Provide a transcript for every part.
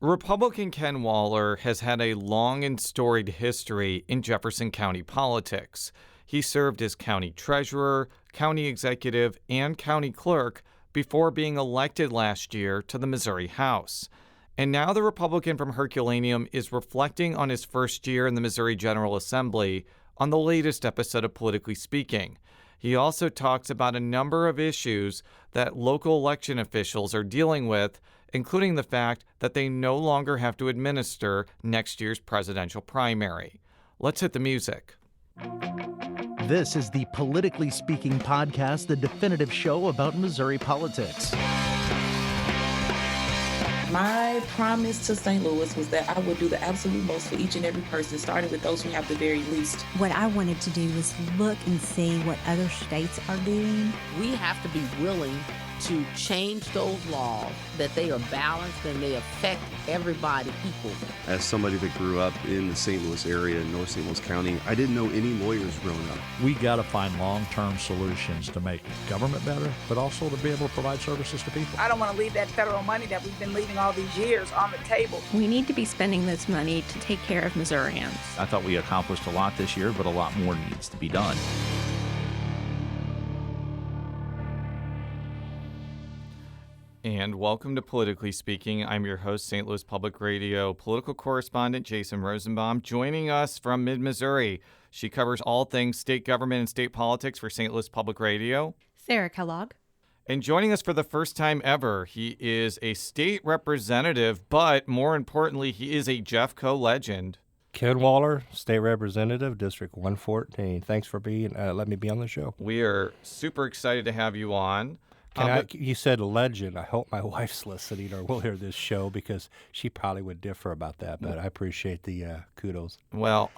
Republican Ken Waller has had a long and storied history in Jefferson County politics. He served as county treasurer, county executive, and county clerk before being elected last year to the Missouri House. And now the Republican from Herculaneum is reflecting on his first year in the Missouri General Assembly on the latest episode of Politically Speaking. He also talks about a number of issues that local election officials are dealing with, including the fact that they no longer have to administer next year's presidential primary. Let's hit the music. This is the Politically Speaking podcast, the definitive show about Missouri politics. My promise to St. Louis was that I would do the absolute most for each and every person, starting with those who have the very least. What I wanted to do was look and see what other states are doing. We have to be willing to change those laws, that they are balanced and they affect everybody equally. As somebody that grew up in the St. Louis area, in North St. Louis County, I didn't know any lawyers growing up. We got to find long-term solutions to make government better, but also to be able to provide services to people. I don't want to leave that federal money that we've been leaving all these years on the table. We need to be spending this money to take care of Missourians. I thought we accomplished a lot this year, but a lot more needs to be done. And welcome to Politically Speaking. I'm your host, St. Louis Public Radio political correspondent Jason Rosenbaum. Joining us from mid-Missouri, she covers all things state government and state politics for St. Louis Public Radio, Sarah Kellogg. And joining us for the first time ever, he is a state representative, but more importantly, he is a Jeffco legend. Ken Waller, State Representative, District 114. Thanks for letting me be on the show. We are super excited to have you on. You said legend. I hope my wife's listening or will hear this show because she probably would differ about that, but I appreciate the kudos. Well,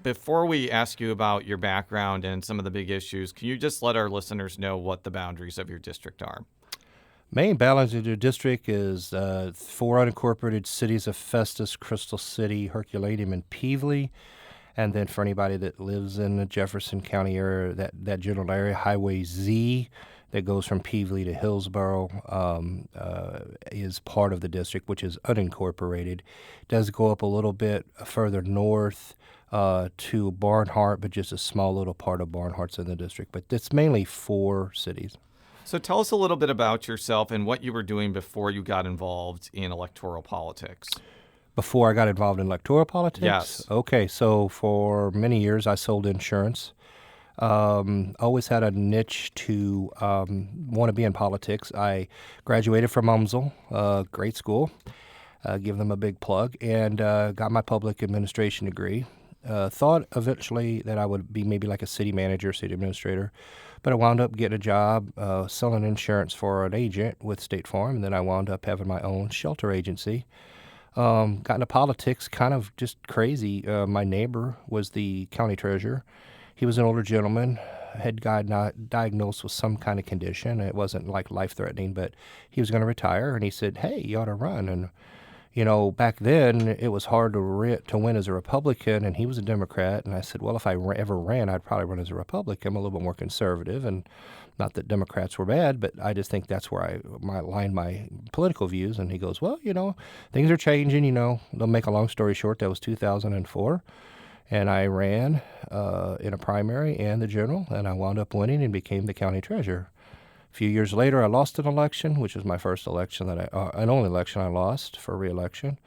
before we ask you about your background and some of the big issues, can you just let our listeners know what the boundaries of your district are? Main boundaries of your district is 4 unincorporated cities of Festus, Crystal City, Herculaneum, and Pevely. And then for anybody that lives in the Jefferson County area, that general area, Highway Z, that goes from Pevely to Hillsboro is part of the district, which is unincorporated. It does go up a little bit further north to Barnhart, but just a small little part of Barnhart's in the district. But it's mainly 4 cities. So tell us a little bit about yourself and what you were doing before you got involved in electoral politics. Before I got involved in electoral politics? Yes. Okay, so for many years I sold insurance. Always had a niche to want to be in politics. I graduated from UMSL, great school, give them a big plug, and got my public administration degree. Thought eventually that I would be maybe like a city manager, city administrator, but I wound up getting a job selling insurance for an agent with State Farm, and then I wound up having my own shelter agency. Got into politics kind of just crazy. My neighbor was the county treasurer. He was an older gentleman, had got diagnosed with some kind of condition. It wasn't like life-threatening, but he was going to retire, and he said, hey, you ought to run. And, you know, back then it was hard to win as a Republican, and he was a Democrat. And I said, well, if I ever ran, I'd probably run as a Republican. I'm a little bit more conservative, and not that Democrats were bad, but I just think that's where I aligned my political views. And he goes, well, you know, things are changing, you know. They'll make a long story short, that was 2004. And I ran in a primary and the general, and I wound up winning and became the county treasurer. A few years later, I lost an election, which was my first election an only election I lost for re-election.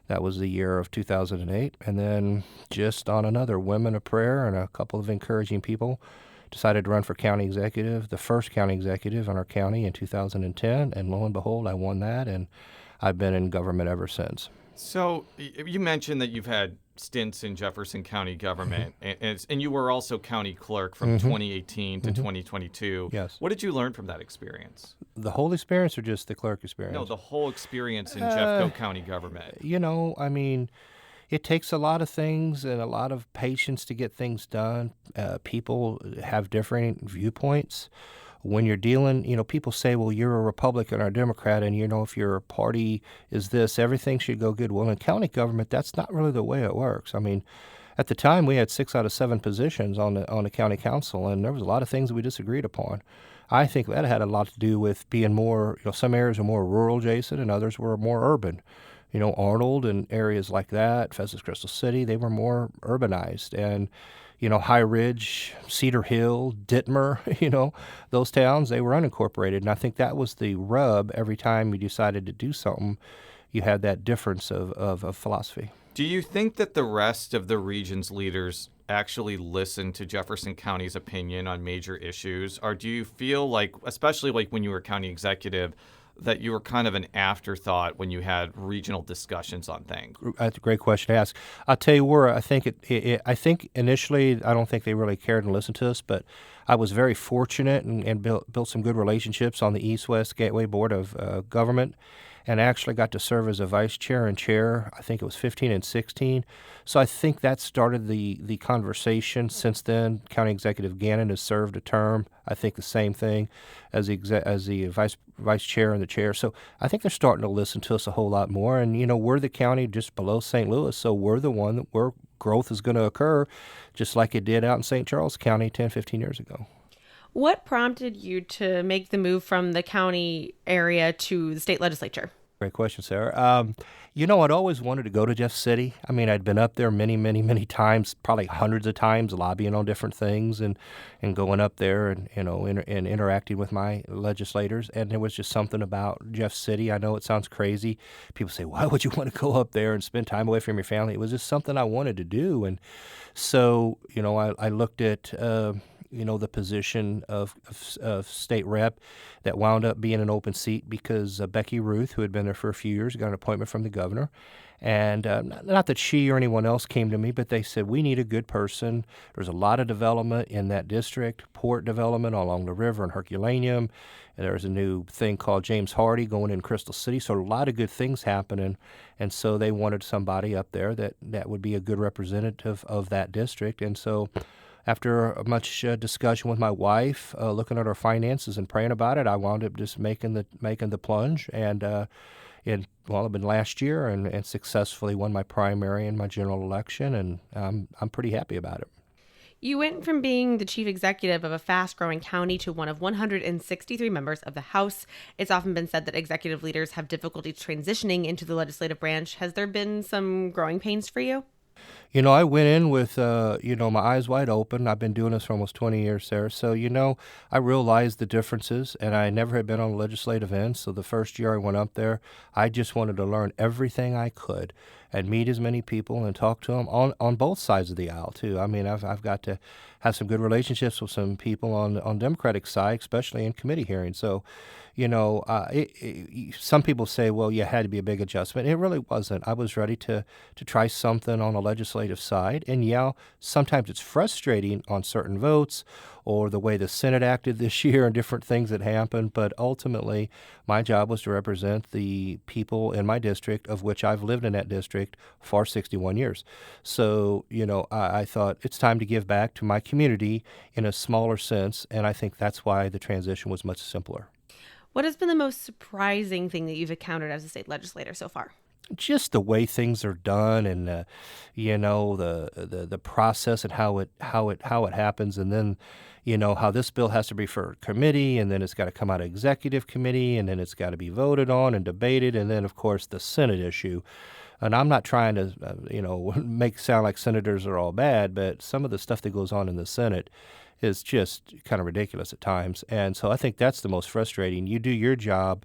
That was the year of 2008. And then just on another women of prayer and a couple of encouraging people, decided to run for county executive, the first county executive in our county in 2010. And lo and behold, I won that, and I've been in government ever since. So you mentioned that you've had stints in Jefferson County government, and you were also county clerk from 2018 to 2022. Yes. What did you learn from that experience? The whole experience or just the clerk experience? No, the whole experience in Jeffco County government. You know, I mean, it takes a lot of things and a lot of patience to get things done. People have different viewpoints. When you're dealing, you know, people say, well, you're a Republican or a Democrat, and, you know, if your party is this, everything should go good. Well, in county government, that's not really the way it works. I mean, at the time, we had 6 out of 7 positions on the county council, and there was a lot of things that we disagreed upon. I think that had a lot to do with being more, you know, some areas are more rural, Jason, and others were more urban. Arnold and areas like that, Festus, Crystal City, they were more urbanized. And, High Ridge, Cedar Hill, Ditmer, those towns, they were unincorporated. And I think that was the rub. Every time you decided to do something, you had that difference of philosophy. Do you think that the rest of the region's leaders actually listened to Jefferson County's opinion on major issues? Or do you feel like, especially like when you were county executive, that you were kind of an afterthought when you had regional discussions on things? That's a great question to ask. I'll tell you where I think I think initially I don't think they really cared and listened to us, but I was very fortunate and built some good relationships on the East-West Gateway Board of Government, and actually got to serve as a vice chair and chair. I think it was 15 and 16. So I think that started the conversation. Since then, County Executive Gannon has served a term. I think the same thing as the vice chair and the chair. So I think they're starting to listen to us a whole lot more. And we're the county just below St. Louis, so we're the one where growth is going to occur, just like it did out in St. Charles County 10, 15 years ago. What prompted you to make the move from the county area to the state legislature? Great question, Sarah. I'd always wanted to go to Jeff City. I mean, I'd been up there many, many, many times, probably hundreds of times, lobbying on different things and going up there and interacting with my legislators. And there was just something about Jeff City. I know it sounds crazy. People say, why would you want to go up there and spend time away from your family? It was just something I wanted to do. And so, I looked at the position of state rep that wound up being an open seat because Becky Ruth, who had been there for a few years, got an appointment from the governor. And not that she or anyone else came to me, but they said, we need a good person. There's a lot of development in that district, port development along the river in Herculaneum. And there's a new thing called James Hardy going in Crystal City. So a lot of good things happening. And so they wanted somebody up there that would be a good representative of that district. And so after much discussion with my wife, looking at our finances and praying about it, I wound up just making the plunge. And it's been last year, and successfully won my primary and my general election, and I'm pretty happy about it. You went from being the chief executive of a fast-growing county to one of 163 members of the House. It's often been said that executive leaders have difficulty transitioning into the legislative branch. Has there been some growing pains for you? I went in with, my eyes wide open. I've been doing this for almost 20 years, Sarah. So, I realized the differences, and I never had been on a legislative end. So the first year I went up there, I just wanted to learn everything I could and meet as many people and talk to them on both sides of the aisle, too. I mean, I've got to have some good relationships with some people on Democratic side, especially in committee hearings. So, some people say, well, it had to be a big adjustment. It really wasn't. I was ready to try something on the legislative side. And sometimes it's frustrating on certain votes or the way the Senate acted this year and different things that happened. But ultimately, my job was to represent the people in my district, of which I've lived in that district for 61 years. So, I thought it's time to give back to my community in a smaller sense. And I think that's why the transition was much simpler. What has been the most surprising thing that you've encountered as a state legislator so far? Just the way things are done, and the process and how it happens, and then how this bill has to be for committee, and then it's got to come out of executive committee, and then it's got to be voted on and debated, and then of course the Senate issue. And I'm not trying to make it sound like senators are all bad, but some of the stuff that goes on in the Senate is just kind of ridiculous at times. And so I think that's the most frustrating. You do your job.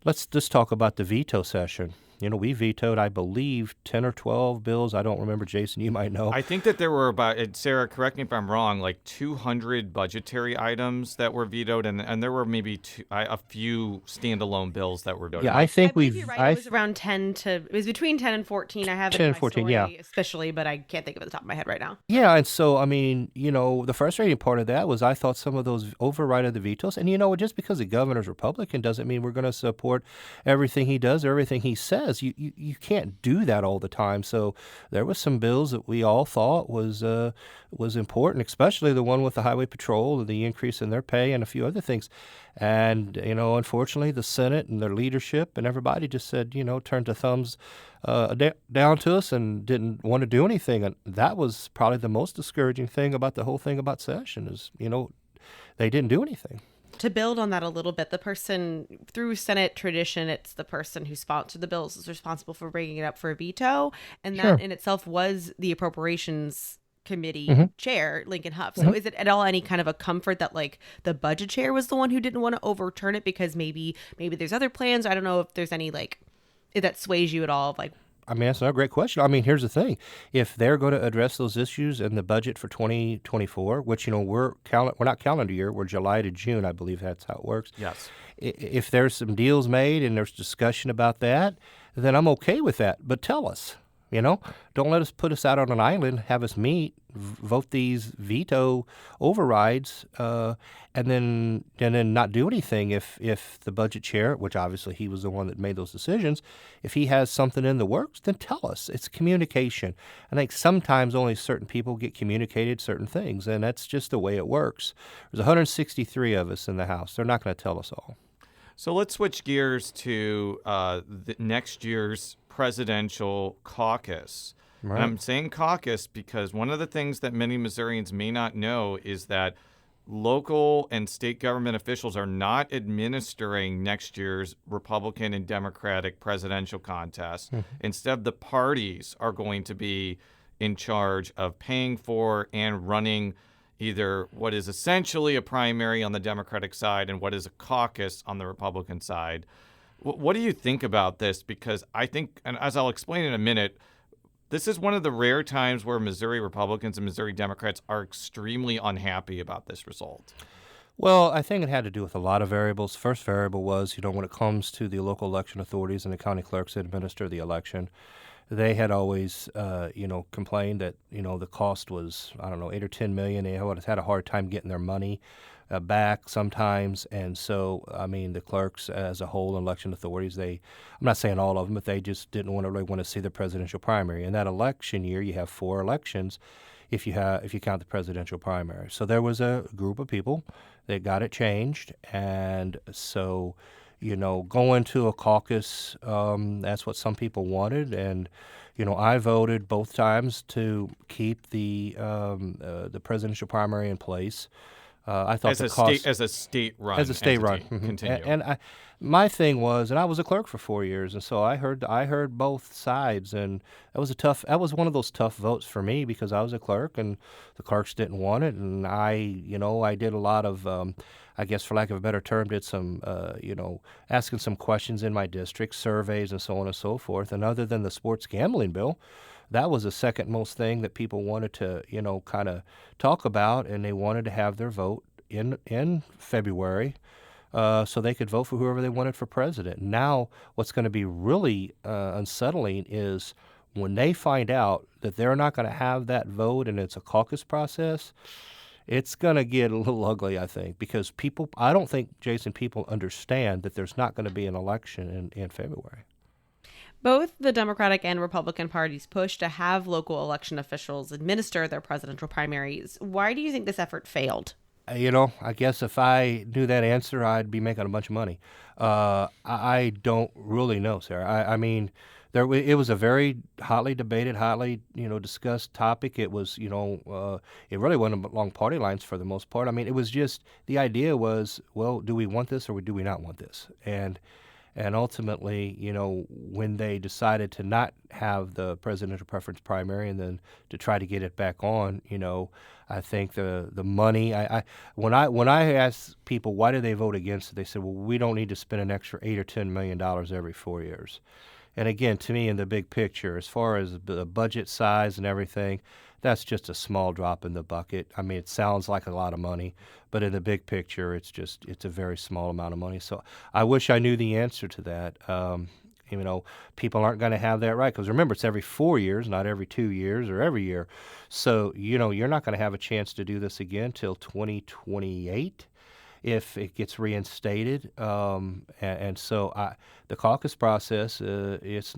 Let's just talk about the veto session. We vetoed, I believe, 10 or 12 bills. I don't remember. Jason, you might know. I think that there were about, Sarah, correct me if I'm wrong, like 200 budgetary items that were vetoed, and there were maybe a few standalone bills that were vetoed. Yeah, I think you're right. It was around 10 to, it was between 10 and 14. I have it 10 in and my 14, story, yeah. especially, but I can't think of it at the top of my head right now. Yeah, and so, the frustrating part of that was I thought some of those overrided the vetoes. And, just because the governor's Republican doesn't mean we're going to support everything he does or everything he says. You can't do that all the time. So there was some bills that we all thought was important, especially the one with the Highway Patrol, the increase in their pay, and a few other things. And, unfortunately, the Senate and their leadership and everybody just said, turned their thumbs down to us and didn't want to do anything. And that was probably the most discouraging thing about the whole thing about session is, they didn't do anything. To build on that a little bit, the person through Senate tradition, it's the person who sponsored the bills is responsible for bringing it up for a veto. And that in itself was the Appropriations Committee chair, Lincoln Huff. So is it at all any kind of a comfort that like the budget chair was the one who didn't want to overturn it because maybe there's other plans? I don't know if there's any like if that sways you at all. Like, I mean, that's a great question. I mean, here's the thing. If they're going to address those issues in the budget for 2024, which, we're not calendar year, we're July to June, I believe that's how it works. Yes. If there's some deals made and there's discussion about that, then I'm okay with that. But tell us, don't let us put us out on an island, have us meet, vote these veto overrides, and then not do anything if the budget chair, which obviously he was the one that made those decisions, if he has something in the works, then tell us. It's communication. I think sometimes only certain people get communicated certain things, and that's just the way it works. There's 163 of us in the House. They're not going to tell us all. So let's switch gears to the next year's presidential caucus. Right. And I'm saying caucus because one of the things that many Missourians may not know is that local and state government officials are not administering next year's Republican and Democratic presidential contest. Instead, the parties are going to be in charge of paying for and running either what is essentially a primary on the Democratic side and what is a caucus on the Republican side. What do you think about this? Because I think, and as I'll explain in a minute, this is one of the rare times where Missouri Republicans and Missouri Democrats are extremely unhappy about this result. Well, I think it had to do with a lot of variables. First variable was, when it comes to the local election authorities and the county clerks that administer the election, they had always, complained that, the cost was, I don't know, $8 or $10 million. They had a hard time getting their money back sometimes. And so, I mean, the clerks as a whole, election authorities, I'm not saying all of them, but they just didn't really want to see the presidential primary. In that election year, you have 4 elections if you count the presidential primary. So there was a group of people that got it changed. And so, going to a caucus, that's what some people wanted. And, I voted both times to keep the presidential primary in place. I thought as a state run. And my thing was, and I was a clerk for 4 years, and so I heard both sides, and that was one of those tough votes for me because I was a clerk and the clerks didn't want it, and I did a lot of I guess for lack of a better term, did some asking some questions in my district, surveys and so on and so forth. And other than the sports gambling bill, that was the second most thing that people wanted to, kind of talk about, and they wanted to have their vote in February so they could vote for whoever they wanted for president. Now, what's going to be really unsettling is when they find out that they're not going to have that vote and it's a caucus process, it's going to get a little ugly, I think, because I don't think, Jason, people understand that there's not going to be an election in February. Both the Democratic and Republican parties push to have local election officials administer their presidential primaries. Why do you think this effort failed? I guess if I knew that answer, I'd be making a bunch of money. I don't really know, Sarah. I mean, it was a very hotly debated, hotly discussed topic. It was it really wasn't along party lines for the most part. I mean, it was just the idea was, well, do we want this or do we not want this? And ultimately, when they decided to not have the presidential preference primary and then to try to get it back on, I think the money. When I asked people why did they vote against it, they said, well, we don't need to spend an extra $8 or $10 million every 4 years. And again, to me, in the big picture, as far as the budget size and everything, that's just a small drop in the bucket. I mean, it sounds like a lot of money, but in the big picture, it's a very small amount of money. So I wish I knew the answer to that. People aren't going to have that right because remember, it's every 4 years, not every 2 years or every year. So, you're not going to have a chance to do this again till 2028. If it gets reinstated, and so the caucus process, it's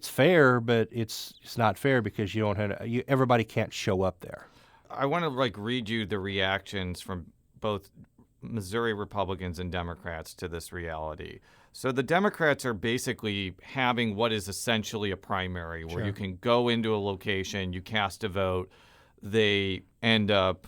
fair, but it's not fair because you don't have everybody can't show up there. I want to read you the reactions from both Missouri Republicans and Democrats to this reality. So the Democrats are basically having what is essentially a primary where you can go into a location, you cast a vote, they end up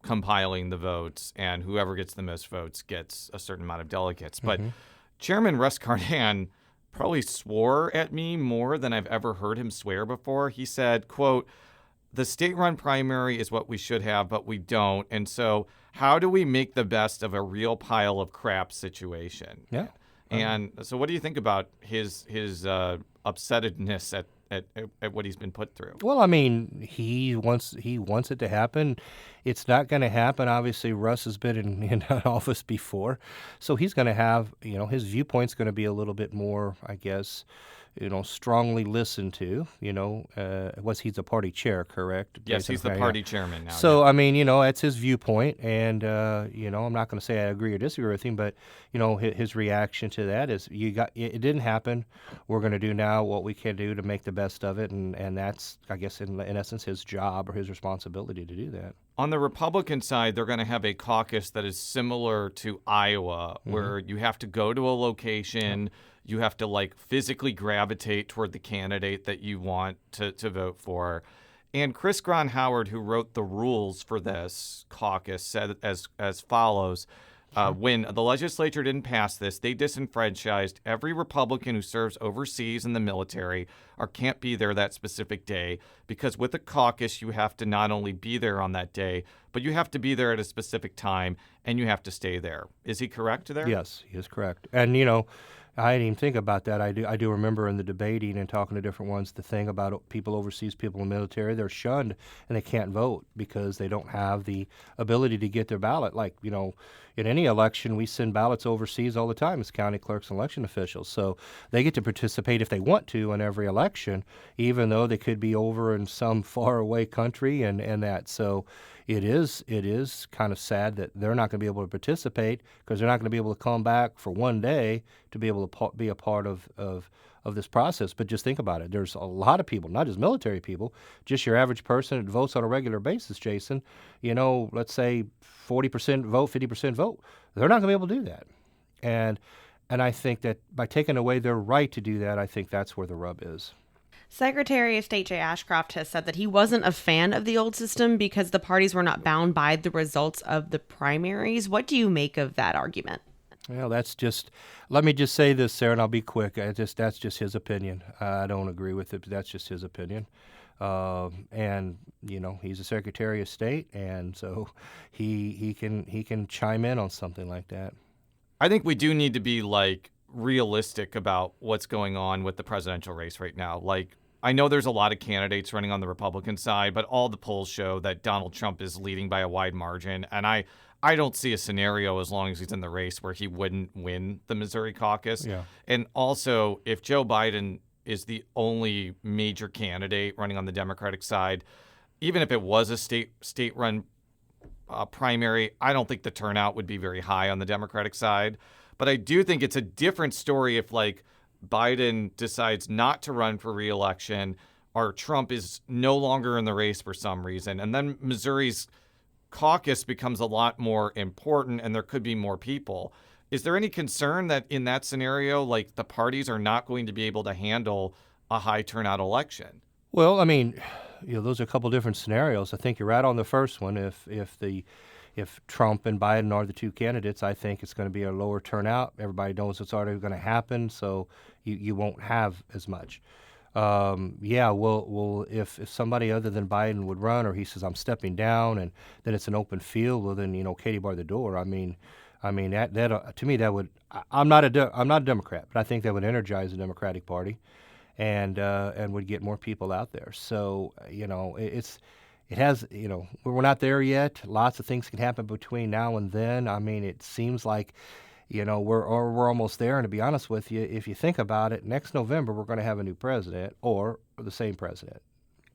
compiling the votes, and whoever gets the most votes gets a certain amount of delegates. But Mhm. Chairman Russ Cardan probably swore at me more than I've ever heard him swear before. He said, quote, "The state-run primary is what we should have, but we don't. And so how do we make the best of a real pile of crap situation?" Yeah. And so what do you think about his upsettedness at what he's been put through? Well, I mean, he wants it to happen. It's not going to happen. Obviously, Russ has been in office before, so he's going to have, his viewpoint's going to be a little bit more, I guess, strongly listened to. He's the party chair, correct? Yes, Jason? he's the Yeah, party yeah. chairman now. So, yeah. I mean, that's his viewpoint, and, I'm not going to say I agree or disagree with him, but, his reaction to that is, it didn't happen. We're going to do now what we can do to make the best of it, and that's, I guess, in essence, his job or his responsibility to do that. On the Republican side, they're going to have a caucus that is similar to Iowa, where you have to go to a location, you have to physically gravitate toward the candidate that you want to vote for. And Chris Howard, who wrote the rules for this caucus, said as follows. When the legislature didn't pass this, they disenfranchised every Republican who serves overseas in the military or can't be there that specific day, because with a caucus, you have to not only be there on that day, but you have to be there at a specific time, and you have to stay there. Is he correct there? Yes, he is correct. And, I didn't even think about that. I do remember in the debating and talking to different ones, the thing about people overseas, people in the military, they're shunned and they can't vote because they don't have the ability to get their ballot. In any election, we send ballots overseas all the time as county clerks and election officials. So they get to participate if they want to in every election, even though they could be over in some faraway country and that. So it is kind of sad that they're not going to be able to participate because they're not going to be able to come back for one day to be able to be a part of this process. But just think about it. There's a lot of people, not just military people, just your average person that votes on a regular basis, Jason. Let's say 40% vote, 50% vote. They're not going to be able to do that. And I think that by taking away their right to do that, I think that's where the rub is. Secretary of State Jay Ashcroft has said that he wasn't a fan of the old system because the parties were not bound by the results of the primaries. What do you make of that argument? Well, let me just say this, Sarah, and I'll be quick. That's just his opinion. I don't agree with it, but that's just his opinion. And he's a Secretary of State, and so he can chime in on something like that. I think we do need to be realistic about what's going on with the presidential race right now. I know there's a lot of candidates running on the Republican side, but all the polls show that Donald Trump is leading by a wide margin, and I don't see a scenario as long as he's in the race where he wouldn't win the Missouri caucus. Yeah. And also, if Joe Biden is the only major candidate running on the Democratic side, even if it was a state-run primary, I don't think the turnout would be very high on the Democratic side. But I do think it's a different story if Biden decides not to run for re-election or Trump is no longer in the race for some reason. And then Missouri's caucus becomes a lot more important and there could be more people. Is there any concern that in that scenario, the parties are not going to be able to handle a high turnout election? Well, I mean, those are a couple different scenarios. I think you're right on the first one. If Trump and Biden are the two candidates, I think it's going to be a lower turnout. Everybody knows it's already going to happen, so you won't have as much. If somebody other than Biden would run, or he says I'm stepping down, and then it's an open field, well then Katie bar the door. I mean that to me that would. I'm not a Democrat, but I think that would energize the Democratic Party, and would get more people out there. So we're not there yet. Lots of things can happen between now and then. I mean, it seems like, we're almost there. And to be honest with you, if you think about it, next November we're going to have a new president or the same president.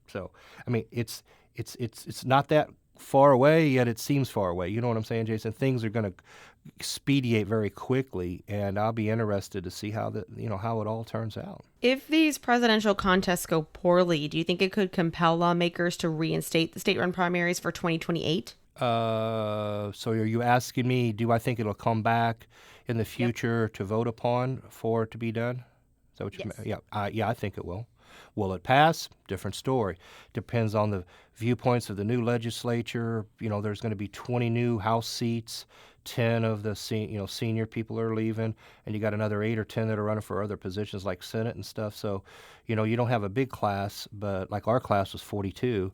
So, I mean, it's not that far away, yet it seems far away. You know what I'm saying, Jason? Things are going to expedite very quickly, and I'll be interested to see how how it all turns out. If these presidential contests go poorly, do you think it could compel lawmakers to reinstate the state-run primaries for 2028? So are you asking me, do I think it'll come back in the future to vote upon for it to be done? Is that what you meant? Yeah, I think it will. Will it pass? Different story. Depends on the viewpoints of the new legislature. There's going to be 20 new House seats. 10 of the senior people are leaving, and you got another 8 or 10 that are running for other positions like Senate and stuff. So, you don't have a big class, but like our class was 42.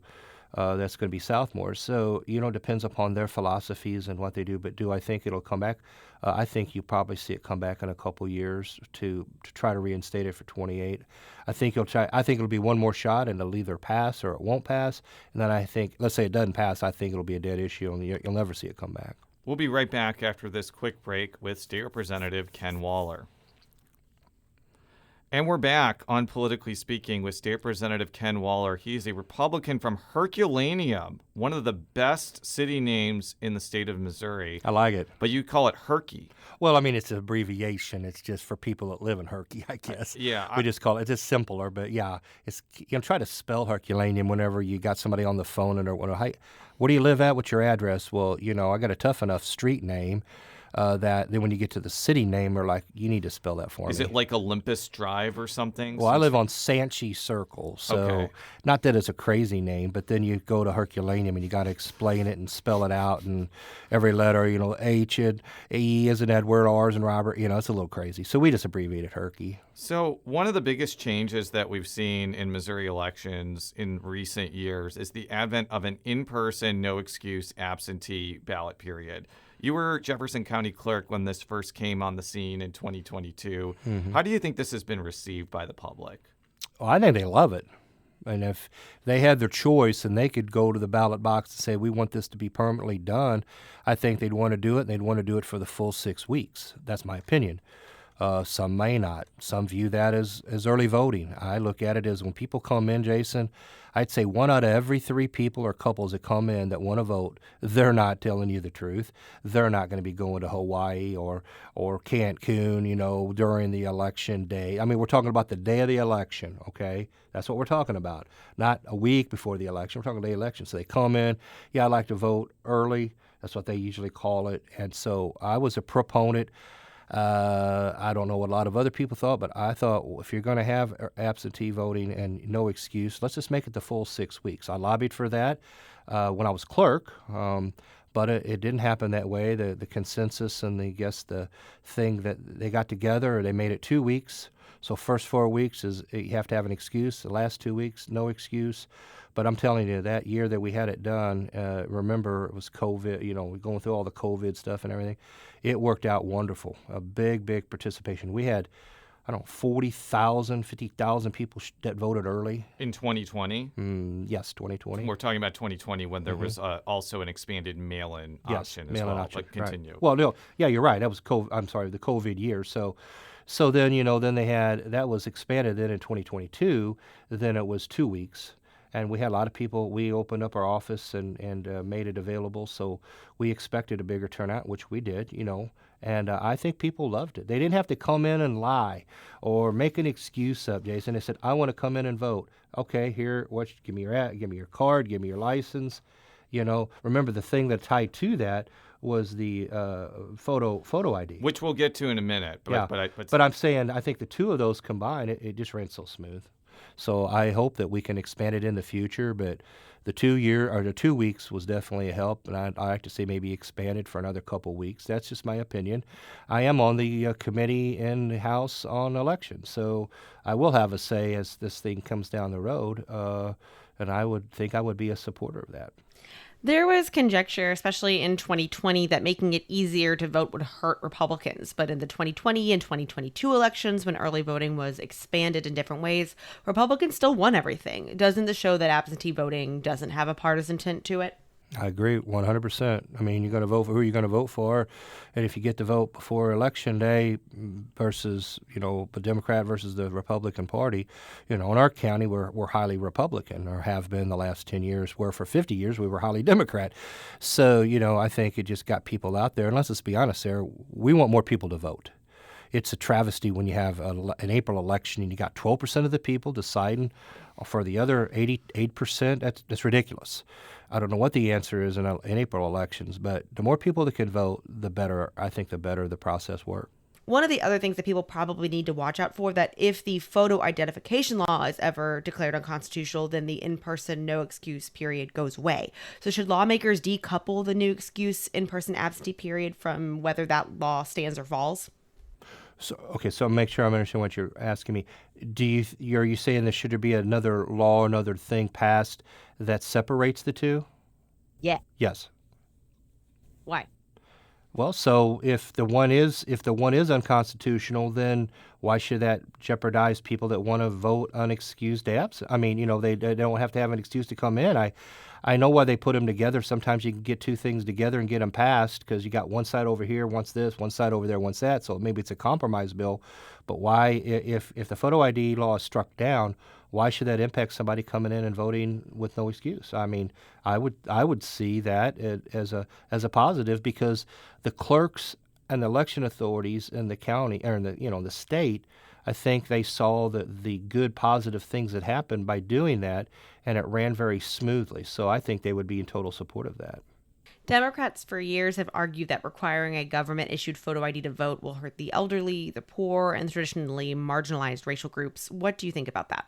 That's going to be sophomores. So, it depends upon their philosophies and what they do. But do I think it'll come back? I think you probably see it come back in a couple years to try to reinstate it for 28. I think it'll be one more shot, and it'll either pass or it won't pass. And then I think, let's say it doesn't pass, I think it'll be a dead issue, and you'll never see it come back. We'll be right back after this quick break with State Representative Ken Waller. And we're back on Politically Speaking with State Representative Ken Waller. He's a Republican from Herculaneum, one of the best city names in the state of Missouri. I like it. But you call it Herky. Well, I mean, it's an abbreviation. It's just for people that live in Herky, I guess. We just call it, it's just simpler. But yeah, it's try to spell Herculaneum whenever you got somebody on the phone and where do you live at? What's your address? Well, I got a tough enough street name. That then when you get to the city name, they're like, you need to spell that for me. Is it like Olympus Drive or something? Well, I live on Sanchi Circle, so not that it's a crazy name, but then you go to Herculaneum and you got to explain it and spell it out, and every letter, H and E as in Edward, R as in Robert, it's a little crazy. So we just abbreviated Herky. So one of the biggest changes that we've seen in Missouri elections in recent years is the advent of an in-person, no-excuse absentee ballot period. You were Jefferson County Clerk when this first came on the scene in 2022. Mm-hmm. How do you think this has been received by the public? Well, I think they love it. And if they had their choice and they could go to the ballot box and say, we want this to be permanently done, I think they'd want to do it, and they'd want to do it for the full 6 weeks. That's my opinion. Some may not. Some view that as early voting. I look at it as when people come in, Jason, I'd say 1 out of every 3 people or couples that come in that want to vote, they're not telling you the truth. They're not going to be going to Hawaii or Cancun, during the election day. I mean, we're talking about the day of the election, okay? That's what we're talking about. Not a week before the election. We're talking the election. So they come in, I'd like to vote early. That's what they usually call it. And so I was a proponent. I don't know what a lot of other people thought, but I thought, well, if you're going to have absentee voting and no excuse, let's just make it the full 6 weeks. I lobbied for that when I was clerk, but it didn't happen that way. The consensus and the thing that they got together, they made it 2 weeks. So first 4 weeks is you have to have an excuse. The last 2 weeks, no excuse. But I'm telling you, that year that we had it done, remember it was COVID, going through all the COVID stuff and everything. It worked out wonderful. A big, big participation. We had, 40,000, 50,000 people that voted early. In 2020? Yes, 2020. We're talking about 2020 when there was also an expanded mail-in option as well. Option, but continue. Right. Well, no, yeah, you're right. That was the COVID year. So then, then they had, that was expanded then in 2022. Then it was 2 weeks. And we had a lot of people. We opened up our office and made it available. So we expected a bigger turnout, which we did, And I think people loved it. They didn't have to come in and lie or make an excuse up, Jason. They said, I want to come in and vote. Okay, give me your card, give me your license. Remember the thing that tied to that was the photo ID. Which we'll get to in a minute. But I'm saying I think the two of those combined, it just ran so smooth. So I hope that we can expand it in the future, but the 2 weeks was definitely a help, and I'd like to see maybe expanded for another couple weeks. That's just my opinion. I am on the committee in the House on elections, so I will have a say as this thing comes down the road, and I would think I would be a supporter of that. There was conjecture, especially in 2020, that making it easier to vote would hurt Republicans. But in the 2020 and 2022 elections, when early voting was expanded in different ways, Republicans still won everything. Doesn't this show that absentee voting doesn't have a partisan tint to it? I agree 100%. I mean, you're going to vote for who you're going to vote for. And if you get to vote before Election Day versus, the Democrat versus the Republican Party, in our county, we're highly Republican, or have been the last 10 years, where for 50 years we were highly Democrat. So, I think it just got people out there. And let's be honest there, we want more people to vote. It's a travesty when you have an April election and you got 12% of the people deciding for the other 88%. That's ridiculous. I don't know what the answer is in April elections, but the more people that can vote, the better. I think the better the process works. One of the other things that people probably need to watch out for, that if the photo identification law is ever declared unconstitutional, then the in-person no excuse period goes away. So should lawmakers decouple the no excuse in-person absentee period from whether that law stands or falls? So make sure I'm understanding what you're asking me. Are you saying that should there be another law, another thing passed that separates the two? Yeah. Yes. Why? Well, so if the one is unconstitutional, then why should that jeopardize people that want to vote unexcused absent? I mean, they don't have to have an excuse to come in. I know why they put them together. Sometimes you can get two things together and get them passed because you got one side over here wants this, one side over there wants that. So maybe it's a compromise bill. But why, if the photo ID law is struck down, why should that impact somebody coming in and voting with no excuse? I mean, I would see that as a positive, because the clerks and the election authorities in the county or in the state, I think they saw the good positive things that happened by doing that, and it ran very smoothly. So I think they would be in total support of that. Democrats for years have argued that requiring a government-issued photo ID to vote will hurt the elderly, the poor, and traditionally marginalized racial groups. What do you think about that?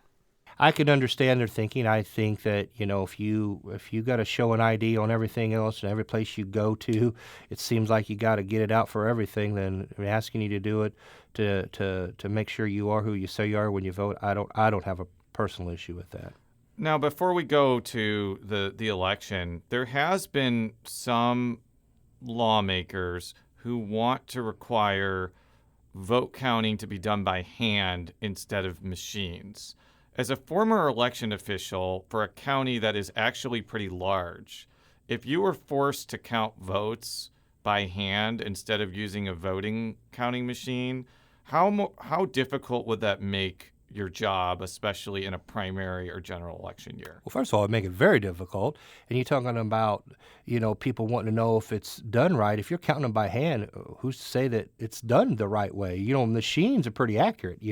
I can understand their thinking. I think that, if you got to show an ID on everything else and every place you go to, it seems like you got to get it out for everything. Then asking you to do it to make sure you are who you say you are when you vote, I don't have a personal issue with that. Now, before we go to the election, there has been some lawmakers who want to require vote counting to be done by hand instead of machines. As a former election official for a county that is actually pretty large, if you were forced to count votes by hand instead of using a voting counting machine, how difficult would that make your job, especially in a primary or general election year? Well, first of all, it'd make it very difficult. And you're talking about, people wanting to know if it's done right. If you're counting them by hand, who's to say that it's done the right way? Machines are pretty accurate,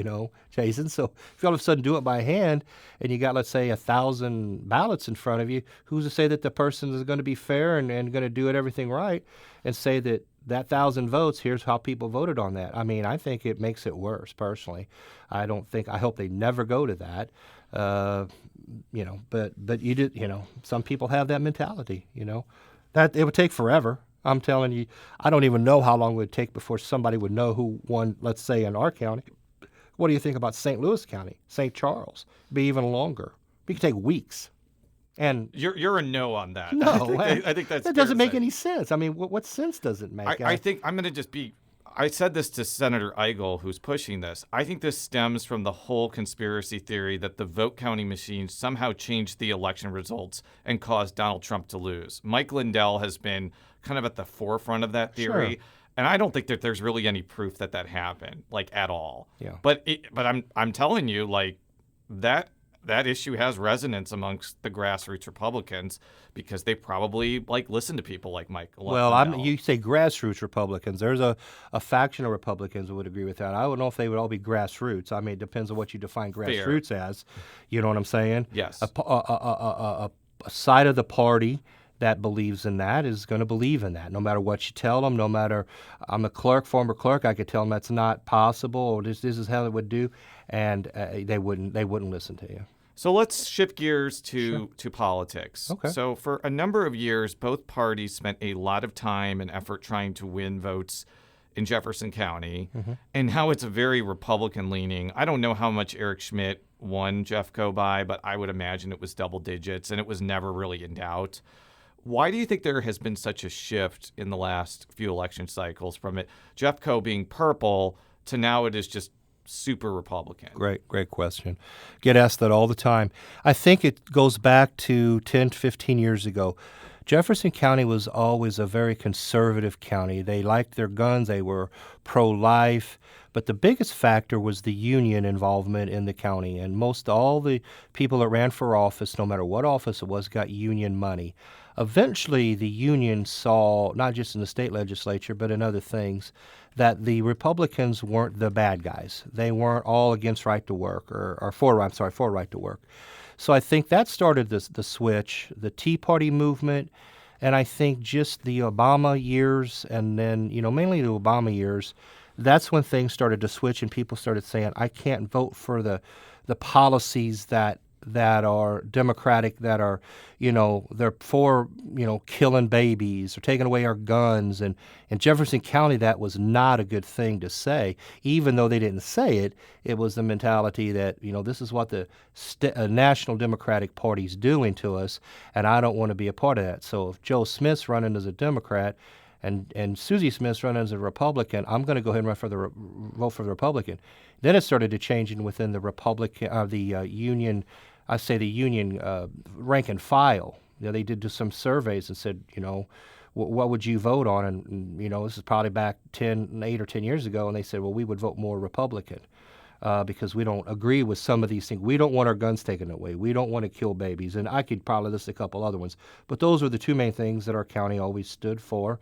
Jason. So if you all of a sudden do it by hand and you got, let's say, 1,000 ballots in front of you, who's to say that the person is going to be fair and going to do everything right and say that 1,000 votes, here's how people voted on that? I mean, I think it makes it worse, personally. I hope they never go to that. But you did, some people have that mentality, that it would take forever. I'm telling you, I don't even know how long it would take before somebody would know who won, let's say, in our county. What do you think about St. Louis County, St. Charles? It'd be even longer. It could take weeks. And you're a no on that. No, I think that doesn't make any sense. I mean, what sense does it make? I think I'm going to just be. I said this to Senator Eigel, who's pushing this. I think this stems from the whole conspiracy theory that the vote counting machines somehow changed the election results and caused Donald Trump to lose. Mike Lindell has been kind of at the forefront of that theory. Sure. And I don't think that there's really any proof that happened, at all. Yeah. But I'm telling you, that issue has resonance amongst the grassroots Republicans because they probably listen to people like Mike. Well, you say grassroots Republicans. There's a faction of Republicans that would agree with that. I don't know if they would all be grassroots. I mean, it depends on what you define grassroots as. You know what I'm saying? Yes. A side of the party that believes in that is going to believe in that, no matter what you tell them. No matter, I'm a former clerk, I could tell them that's not possible, or this is how it would do, and they wouldn't listen to you. So let's shift gears to politics. Okay. So for a number of years, both parties spent a lot of time and effort trying to win votes in Jefferson County, and how it's very Republican-leaning. I don't know how much Eric Schmidt won Jeffco by, but I would imagine it was double digits, and it was never really in doubt. Why do you think there has been such a shift in the last few election cycles from it Jeffco being purple to now it is just super Republican? Great question. Get asked that all the time. I think it goes back to 10 to 15 years ago. Jefferson County was always a very conservative county. They liked their guns. They were pro-life. But the biggest factor was the union involvement in the county. And most all the people that ran for office, no matter what office it was, got union money. Eventually, the union saw, not just in the state legislature, but in other things, that the Republicans weren't the bad guys. They weren't all against right to work or for right to work. So I think that started the switch, the Tea Party movement, and I think just the Obama years, and then mainly the Obama years, that's when things started to switch and people started saying, I can't vote for the policies that are democratic, that are, they're for, killing babies or taking away our guns. And in Jefferson County, that was not a good thing to say. Even though they didn't say it, it was the mentality that, this is what the National Democratic Party's doing to us, and I don't want to be a part of that. So if Joe Smith's running as a Democrat and Susie Smith's running as a Republican, I'm going to go ahead and vote for the Republican. Then it started to change within the Republican, union. I say the union rank and file. They did some surveys and said, what would you vote on? And this is probably back 8 or 10 years ago, and they said, well, we would vote more Republican because we don't agree with some of these things. We don't want our guns taken away. We don't want to kill babies. And I could probably list a couple other ones. But those were the two main things that our county always stood for.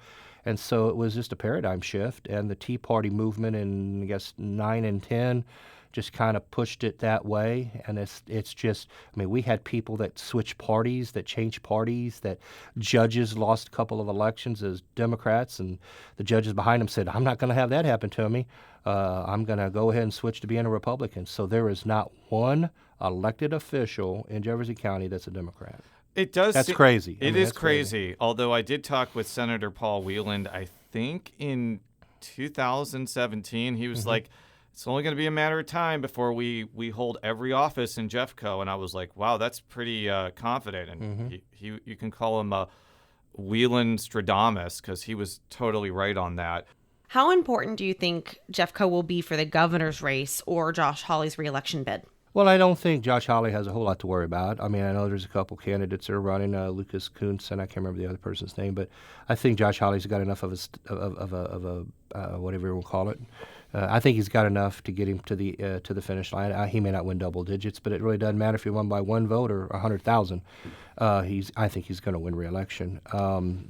And so it was just a paradigm shift. And the Tea Party movement in, I guess, 9 and 10 just kind of pushed it that way. And it's just, we had people that switched parties, that changed parties, that judges lost a couple of elections as Democrats, and the judges behind them said, I'm not going to have that happen to me. I'm going to go ahead and switch to being a Republican. So there is not one elected official in Jefferson County that's a Democrat. It does. That's crazy. It is crazy. Although I did talk with Senator Paul Wieland, I think in 2017, he was like, it's only going to be a matter of time before we hold every office in Jeffco. And I was like, wow, that's pretty confident. And you can call him a Wieland Stradamus because he was totally right on that. How important do you think Jeffco will be for the governor's race or Josh Hawley's reelection bid? Well, I don't think Josh Hawley has a whole lot to worry about. I know there's a couple candidates that are running, Lucas Kuntz, and I can't remember the other person's name, but I think Josh Hawley's got enough of a whatever you want to call it. I think he's got enough to get him to the finish line. He may not win double digits, but it really doesn't matter if he won by one vote or 100,000. I think he's going to win re-election.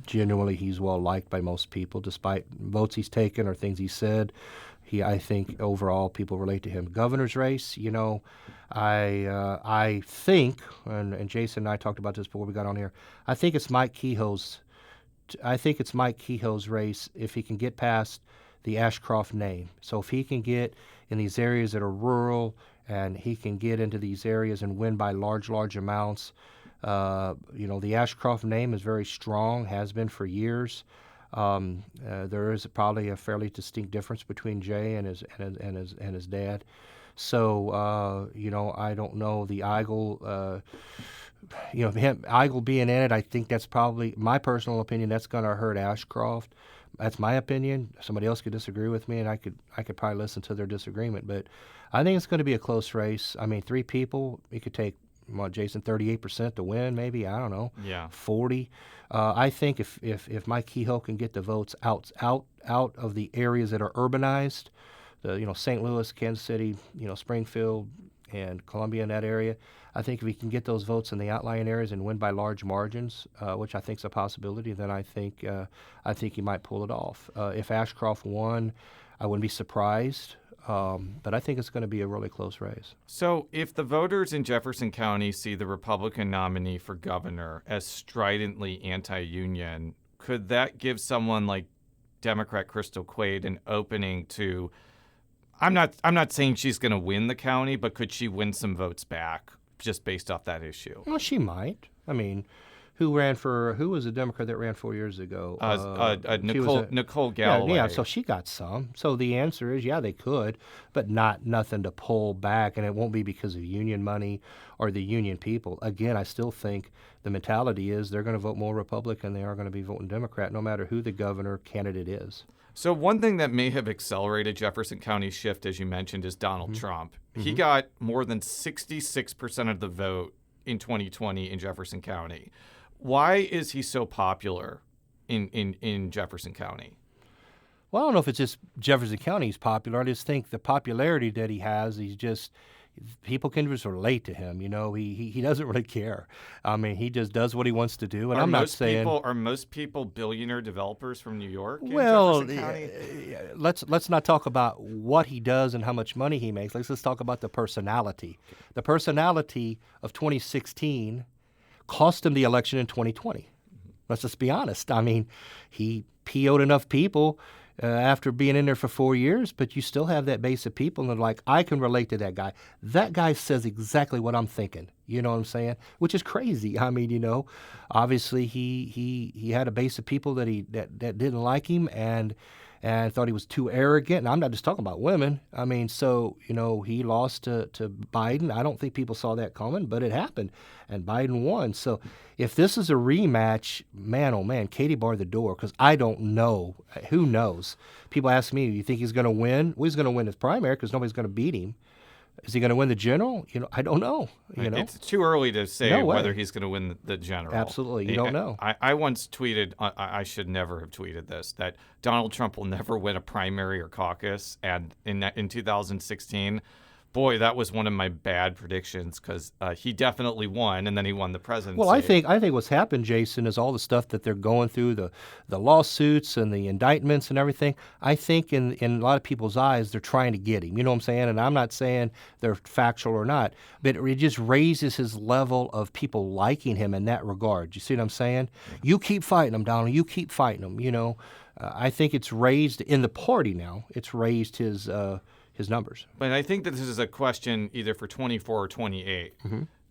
Genuinely, he's well liked by most people, despite votes he's taken or things he said. I think overall people relate to him. Governor's race, I think, and Jason and I talked about this before we got on here. I think it's Mike Kehoe's race if he can get past the Ashcroft name. So if he can get in these areas that are rural and he can get into these areas and win by large amounts, the Ashcroft name is very strong, has been for years. There is probably a fairly distinct difference between Jay and his dad. So I don't know the Eigel. Eigel being in it, I think that's probably my personal opinion. That's going to hurt Ashcroft. That's my opinion. Somebody else could disagree with me, and I could probably listen to their disagreement. But I think it's going to be a close race. 3 people. It could take, Jason, 38% to win, maybe. I don't know. Yeah. 40. I think if Mike Kehoe can get the votes out of the areas that are urbanized, St. Louis, Kansas City, Springfield, and Columbia in that area, I think if he can get those votes in the outlying areas and win by large margins, which I think is a possibility, then I think he might pull it off. If Ashcroft won, I wouldn't be surprised. But I think it's going to be a really close race. So if the voters in Jefferson County see the Republican nominee for governor as stridently anti-union, could that give someone like Democrat Crystal Quaid an opening to, I'm not saying she's going to win the county, but could she win some votes back just based off that issue? Well, she might. Who was a Democrat that ran 4 years ago? Nicole Galloway. Yeah, so she got some. So the answer is, yeah, they could, but nothing to pull back, and it won't be because of union money or the union people. Again, I still think the mentality is they're going to vote more Republican than they are going to be voting Democrat, no matter who the governor candidate is. So one thing that may have accelerated Jefferson County's shift, as you mentioned, is Donald Trump. He got more than 66% of the vote in 2020 in Jefferson County. Why is he so popular in Jefferson County? Well, I don't know if it's just Jefferson County he's popular. I just think the popularity that he has, people can just relate to him. He doesn't really care. He just does what he wants to do. And are most people billionaire developers from New York? Well, let's not talk about what he does and how much money he makes. Let's talk about the personality. The personality of 2016 cost him the election in 2020. Let's just be honest. He PO'd enough people after being in there for 4 years, but you still have that base of people that are like, I can relate to that guy. That guy says exactly what I'm thinking. You know what I'm saying? Which is crazy. I mean, obviously he had a base of people that that didn't like him and thought he was too arrogant. And I'm not just talking about women. I mean, so, he lost to Biden. I don't think people saw that coming, but it happened. And Biden won. So if this is a rematch, man, oh man, Katie barred the door because I don't know. Who knows? People ask me, you think he's going to win? Well, he's going to win his primary because nobody's going to beat him. Is he going to win the general? I don't know. It's too early to say whether he's going to win the general. Absolutely. You don't know. I once tweeted, I should never have tweeted this, that Donald Trump will never win a primary or caucus. And in 2016, boy, that was one of my bad predictions because he definitely won, and then he won the presidency. Well, I think what's happened, Jason, is all the stuff that they're going through, the lawsuits and the indictments and everything. I think in a lot of people's eyes, they're trying to get him. You know what I'm saying? And I'm not saying they're factual or not, but it just raises his level of people liking him in that regard. You see what I'm saying? Yeah. You keep fighting him, Donald. You keep fighting him. I think it's raised in the party now. It's raised his numbers. But I think that this is a question either for 24 or 28,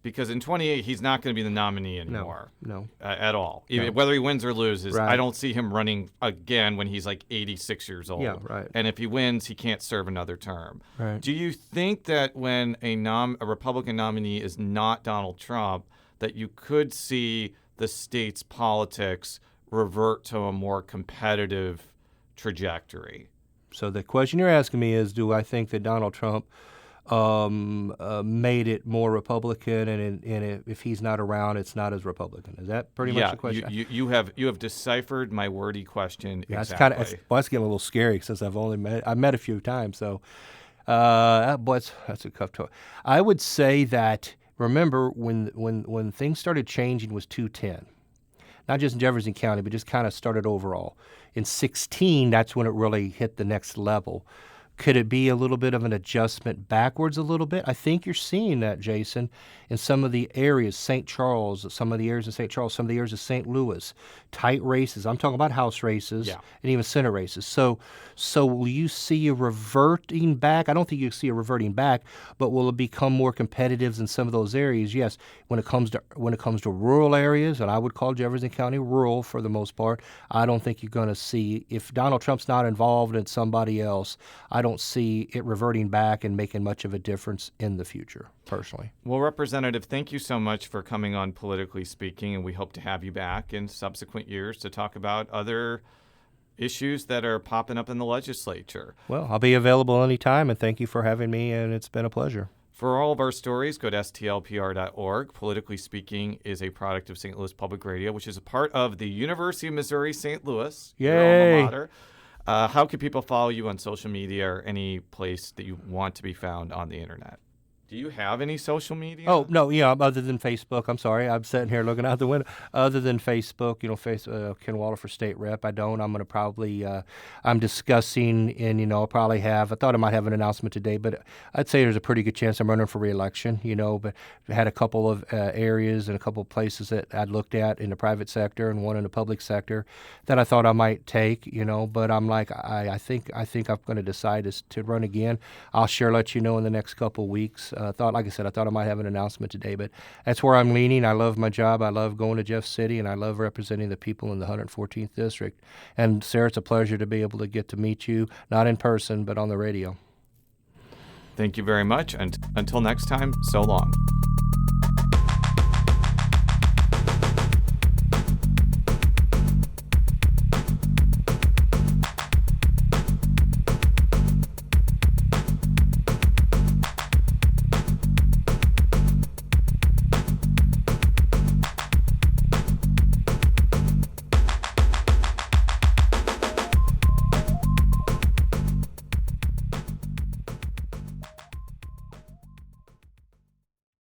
because in 28 he's not going to be the nominee anymore. No. At all. No. Whether he wins or loses, right. I don't see him running again when he's like 86 years old. Yeah, right. And if he wins, he can't serve another term. Right. Do you think that when a Republican nominee is not Donald Trump, that you could see the state's politics revert to a more competitive trajectory? So the question you're asking me is, do I think that Donald Trump made it more Republican, and if he's not around, it's not as Republican? Is that pretty much the question? You have deciphered my wordy question exactly. That's getting a little scary since I've met a few times. So that's a tough talk. I would say that, remember when things started changing was 210. Not just in Jefferson County, but just kind of started overall. In 16, that's when it really hit the next level. Could it be a little bit of an adjustment backwards a little bit? I think you're seeing that, Jason, in some of the areas, St. Charles, some of the areas of St. Charles, some of the areas of St. Louis, tight races. I'm talking about House races and even Senate races. So will you see a reverting back? I don't think you'll see a reverting back, but will it become more competitive in some of those areas? Yes. When it comes to rural areas, and I would call Jefferson County rural for the most part, I don't think you're going to see, if Donald Trump's not involved and somebody else, I don't see it reverting back and making much of a difference in the future, personally. Well, Representative, thank you so much for coming on Politically Speaking, and we hope to have you back in subsequent years to talk about other issues that are popping up in the legislature. Well, I'll be available anytime, and thank you for having me, and it's been a pleasure. For all of our stories, go to stlpr.org. Politically Speaking is a product of St. Louis Public Radio, which is a part of the University of Missouri-St. Louis, Yay. your alma mater. How can people follow you on social media or any place that you want to be found on the internet? Do you have any social media? Oh, no, other than Facebook. I'm sorry. I'm sitting here looking out the window. Other than Facebook, Ken Waller for state rep. I don't. I'm going to probably, I'm discussing, and, I'll probably have, I thought I might have an announcement today, but I'd say there's a pretty good chance I'm running for re-election, but I had a couple of areas and a couple of places that I'd looked at in the private sector and one in the public sector that I thought I might take, but I'm like, I think I'm going to decide to run again. I'll let you know in the next couple of weeks. I thought I might have an announcement today, but that's where I'm leaning. I love my job. I love going to Jeff City, and I love representing the people in the 114th District. And Sarah, it's a pleasure to be able to get to meet you, not in person, but on the radio. Thank you very much, and until next time, so long.